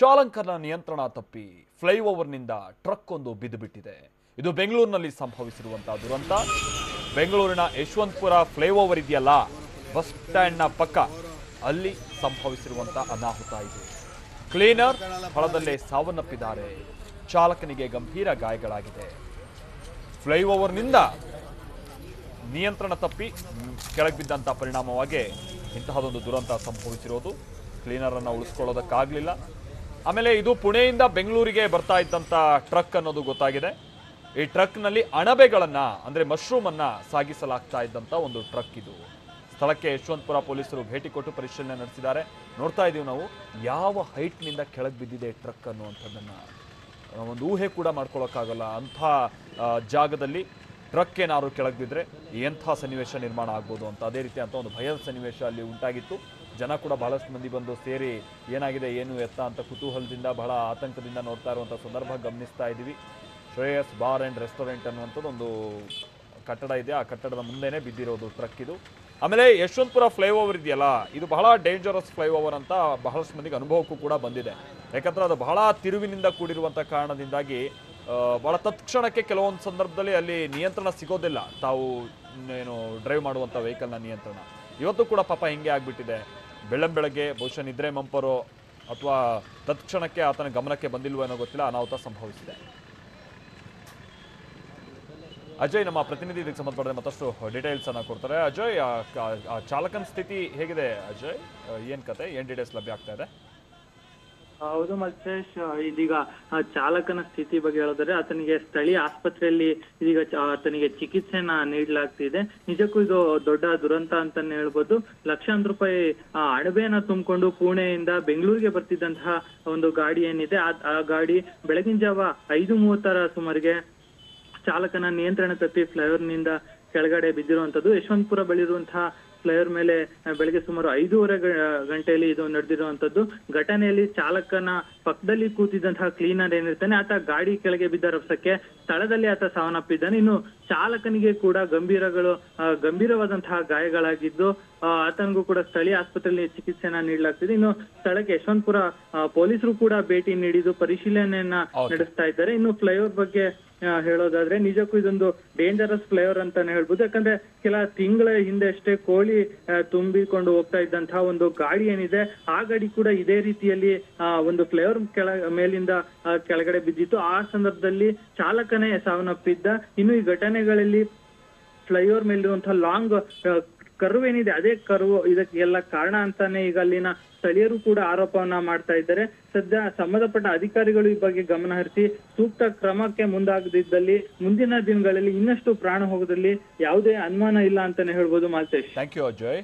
ಚಾಲಕನ ನಿಯಂತ್ರಣ ತಪ್ಪಿ ಫ್ಲೈಓವರ್ನಿಂದ ಟ್ರಕ್ ಒಂದು ಬಿದ್ದುಬಿಟ್ಟಿದೆ. ಇದು ಬೆಂಗಳೂರಿನಲ್ಲಿ ಸಂಭವಿಸಿರುವಂತಹ ದುರಂತ. ಬೆಂಗಳೂರಿನ ಯಶವಂತಪುರ ಫ್ಲೈಓವರ್ ಇದೆಯಲ್ಲ, ಬಸ್ ಸ್ಟ್ಯಾಂಡ್ನ ಪಕ್ಕ, ಅಲ್ಲಿ ಸಂಭವಿಸಿರುವಂತಹ ಅನಾಹುತ ಇದು. ಕ್ಲೀನರ್ ಸ್ಥಳದಲ್ಲೇ ಸಾವನ್ನಪ್ಪಿದ್ದಾರೆ. ಚಾಲಕನಿಗೆ ಗಂಭೀರ ಗಾಯಗಳಾಗಿದೆ. ಫ್ಲೈಓವರ್ನಿಂದ ನಿಯಂತ್ರಣ ತಪ್ಪಿ ಕೆಳಗೆ ಬಿದ್ದಂಥ ಪರಿಣಾಮವಾಗಿ ಇಂತಹದೊಂದು ದುರಂತ ಸಂಭವಿಸಿರೋದು. ಕ್ಲೀನರ್ ಅನ್ನು ಉಳಿಸ್ಕೊಳ್ಳೋದಕ್ಕಾಗಲಿಲ್ಲ. ಆಮೇಲೆ ಇದು ಪುಣೆಯಿಂದ ಬೆಂಗಳೂರಿಗೆ ಬರ್ತಾ ಇದ್ದಂಥ ಟ್ರಕ್ ಅನ್ನೋದು ಗೊತ್ತಾಗಿದೆ. ಈ ಟ್ರಕ್ನಲ್ಲಿ ಅಣಬೆಗಳನ್ನು ಅಂದರೆ ಮಶ್ರೂಮ್ ಅನ್ನ ಸಾಗಿಸಲಾಗ್ತಾ ಇದ್ದಂಥ ಒಂದು ಟ್ರಕ್ ಇದು. ಸ್ಥಳಕ್ಕೆ ಯಶವಂತಪುರ ಪೊಲೀಸರು ಭೇಟಿ ಕೊಟ್ಟು ಪರಿಶೀಲನೆ ನಡೆಸಿದ್ದಾರೆ. ನೋಡ್ತಾ ಇದ್ದೀವಿ ನಾವು ಯಾವ ಹೈಟ್ನಿಂದ ಕೆಳಗೆ ಬಿದ್ದಿದೆ ಟ್ರಕ್ ಅನ್ನುವಂಥದ್ದನ್ನು ಒಂದು ಊಹೆ ಕೂಡ ಮಾಡ್ಕೊಳ್ಳೋಕ್ಕಾಗಲ್ಲ. ಅಂಥ ಜಾಗದಲ್ಲಿ ಟ್ರಕ್ ಏನಾದ್ರು ಕೆಳಗೆ ಬಿದ್ದರೆ ಎಂಥ ಸನ್ನಿವೇಶ ನಿರ್ಮಾಣ ಆಗ್ಬೋದು ಅಂತ, ಅದೇ ರೀತಿ ಅಂತ ಒಂದು ಭಯದ ಸನ್ನಿವೇಶ ಅಲ್ಲಿ ಉಂಟಾಗಿತ್ತು. ಜನ ಕೂಡ ಬಹಳಷ್ಟು ಮಂದಿ ಬಂದು ಸೇರಿ ಏನಾಗಿದೆ ಏನು ಎತ್ತ ಅಂತ ಕುತೂಹಲದಿಂದ ಬಹಳ ಆತಂಕದಿಂದ ನೋಡ್ತಾ ಇರುವಂಥ ಸಂದರ್ಭ ಗಮನಿಸ್ತಾ ಇದ್ದೀವಿ. ಶ್ರೇಯಸ್ ಬಾರ್ ಆ್ಯಂಡ್ ರೆಸ್ಟೋರೆಂಟ್ ಅನ್ನುವಂಥದ್ದು ಒಂದು ಕಟ್ಟಡ ಇದೆ. ಆ ಕಟ್ಟಡದ ಮುಂದೆನೇ ಬಿದ್ದಿರೋದು ಟ್ರಕ್ ಇದು. ಆಮೇಲೆ ಯಶವಂತಪುರ ಫ್ಲೈಓವರ್ ಇದೆಯಲ್ಲ, ಇದು ಬಹಳ ಡೇಂಜರಸ್ ಫ್ಲೈಓವರ್ ಅಂತ ಬಹಳಷ್ಟು ಮಂದಿಗೆ ಅನುಭವಕ್ಕೂ ಕೂಡ ಬಂದಿದೆ. ಯಾಕಂದರೆ ಅದು ಬಹಳ ತಿರುವಿನಿಂದ ಕೂಡಿರುವಂಥ ಕಾರಣದಿಂದಾಗಿ ಭಾಳ ತತ್ಕ್ಷಣಕ್ಕೆ ಕೆಲವೊಂದು ಸಂದರ್ಭದಲ್ಲಿ ಅಲ್ಲಿ ನಿಯಂತ್ರಣ ಸಿಗೋದಿಲ್ಲ. ತಾವು ಏನು ಡ್ರೈವ್ ಮಾಡುವಂಥ ವೆಹಿಕಲ್ನ ನಿಯಂತ್ರಣ ಇವತ್ತು ಕೂಡ ಪಾಪ ಹಿಂಗೆ ಆಗಿಬಿಟ್ಟಿದೆ. ಬೆಳಗ್ಗೆ ಬಹುಶಃ ನಿದ್ರೆ ಮಂಪರೋ ಅಥವಾ ತತ್ಕ್ಷಣಕ್ಕೆ ಆತನ ಗಮನಕ್ಕೆ ಬಂದಿಲ್ವೋ ಏನೋ ಗೊತ್ತಿಲ್ಲ, ಅನಾಹುತ ಸಂಭವಿಸಿದೆ. ಅಜಯ್ ನಮ್ಮ ಪ್ರತಿನಿಧಿ ಇದಕ್ಕೆ ಸಂಬಂಧಪಟ್ಟಂತೆ ಮತ್ತಷ್ಟು ಡೀಟೇಲ್ಸ್ ಅನ್ನ ಕೊಡ್ತಾರೆ. ಅಜಯ್, ಚಾಲಕನ ಸ್ಥಿತಿ ಹೇಗಿದೆ ಅಜಯ್? ಏನ್ ಕತೆ, ಏನ್ ಡೀಟೇಲ್ಸ್ ಲಭ್ಯ ಆಗ್ತಾ ಇದೆ? ಹೌದು ಮಲ್ಲೇಶ್, ಇದೀಗ ಚಾಲಕನ ಸ್ಥಿತಿ ಬಗ್ಗೆ ಹೇಳಿದ್ರೆ ಆತನಿಗೆ ಸ್ಥಳೀಯ ಆಸ್ಪತ್ರೆಯಲ್ಲಿ ಇದೀಗ ಆತನಿಗೆ ಚಿಕಿತ್ಸೆನ ನೀಡಲಾಗ್ತಿದೆ. ನಿಜಕ್ಕೂ ಇದು ದೊಡ್ಡ ದುರಂತ ಅಂತಾನೆ ಹೇಳ್ಬೋದು. ಲಕ್ಷಾಂತರ ರೂಪಾಯಿ ಅಣಬೆಯನ್ನ ತುಂಬಿಕೊಂಡು ಪುಣೆಯಿಂದ ಬೆಂಗಳೂರಿಗೆ ಬರ್ತಿದ್ದಂತಹ ಒಂದು ಗಾಡಿ ಏನಿದೆ, ಆ ಗಾಡಿ ಬೆಳಗಿನ ಜಾವ 5:30 ಸುಮಾರಿಗೆ ಚಾಲಕನ ನಿಯಂತ್ರಣ ತಪ್ಪಿ ಫ್ಲೈಓವರ್ನಿಂದ ಕೆಳಗಡೆ ಬಿದ್ದಿರುವಂತದ್ದು. ಯಶವಂತಪುರ ಬಳಿ ಇರುವಂತಹ ಫ್ಲೈಓವರ್ ಮೇಲೆ ಬೆಳಗ್ಗೆ ಸುಮಾರು 5:30 ಗಂಟೆಯಲ್ಲಿ ಇದು ನಡೆದಿರುವಂತದ್ದು. ಘಟನೆಯಲ್ಲಿ ಚಾಲಕನ ಪಕ್ಕದಲ್ಲಿ ಕೂತಿದ್ದಂತಹ ಕ್ಲೀನರ್ ಏನಿರ್ತಾನೆ, ಆತ ಗಾಡಿ ಕೆಳಗೆ ಬಿದ್ದ ರಭಸಕ್ಕೆ ಸ್ಥಳದಲ್ಲಿ ಆತ ಸಾವನ್ನಪ್ಪಿದ್ದಾನೆ. ಇನ್ನು ಚಾಲಕನಿಗೆ ಕೂಡ ಗಂಭೀರವಾದಂತಹ ಗಾಯಗಳಾಗಿದ್ದು ಆತನಿಗೂ ಕೂಡ ಸ್ಥಳೀಯ ಆಸ್ಪತ್ರೆಯಲ್ಲಿ ಚಿಕಿತ್ಸೆಯನ್ನ ನೀಡಲಾಗ್ತಿದೆ. ಇನ್ನು ಸ್ಥಳಕ್ಕೆ ಯಶವಂತಪುರ ಪೊಲೀಸರು ಕೂಡ ಭೇಟಿ ನೀಡಿದ್ದು ಪರಿಶೀಲನೆಯನ್ನ ನಡೆಸ್ತಾ ಇದ್ದಾರೆ. ಇನ್ನು ಫ್ಲೈಓವರ್ ಬಗ್ಗೆ ಹೇಳೋದಾದ್ರೆ ನಿಜಕ್ಕೂ ಇದೊಂದು ಡೇಂಜರಸ್ ಫ್ಲೈಓವರ್ ಅಂತಾನೆ ಹೇಳ್ಬೋದು. ಯಾಕಂದ್ರೆ ಕೆಲ ತಿಂಗಳ ಹಿಂದೆ ಅಷ್ಟೇ ಕೋಳಿ ತುಂಬಿಕೊಂಡು ಹೋಗ್ತಾ ಇದ್ದಂತಹ ಒಂದು ಗಾಡಿ ಏನಿದೆ, ಆ ಗಾಡಿ ಕೂಡ ಇದೇ ರೀತಿಯಲ್ಲಿ ಒಂದು ಫ್ಲೈಓವರ್ ಮೇಲಿಂದ ಕೆಳಗಡೆ ಬಿದ್ದಿತ್ತು. ಆ ಸಂದರ್ಭದಲ್ಲಿ ಚಾಲಕನೇ ಸಾವನ್ನಪ್ಪಿದ್ದ. ಇನ್ನು ಈ ಘಟನೆಗಳಲ್ಲಿ ಫ್ಲೈಓವರ್ ಮೇಲಿರುವಂತಹ ಲಾಂಗ್ ಕರ್ವ್ ಏನಿದೆ, ಅದೇ ಕರ್ವ್ ಇದಕ್ಕೆಲ್ಲ ಕಾರಣ ಅಂತಾನೆ ಈಗ ಅಲ್ಲಿನ ಸ್ಥಳೀಯರು ಕೂಡ ಆರೋಪವನ್ನ ಮಾಡ್ತಾ ಇದ್ದಾರೆ. ಸದ್ಯ ಸಂಬಂಧಪಟ್ಟ ಅಧಿಕಾರಿಗಳು ಈ ಬಗ್ಗೆ ಗಮನ ಹರಿಸಿ ಸೂಕ್ತ ಕ್ರಮಕ್ಕೆ ಮುಂದಾಗದಿದ್ದಲ್ಲಿ ಮುಂದಿನ ದಿನಗಳಲ್ಲಿ ಇನ್ನಷ್ಟು ಪ್ರಾಣ ಹೋಗೋದ್ರಲ್ಲಿ ಯಾವುದೇ ಅನುಮಾನ ಇಲ್ಲ ಅಂತಾನೆ ಹೇಳ್ಬೋದು. Maltesh, thank you Ajay.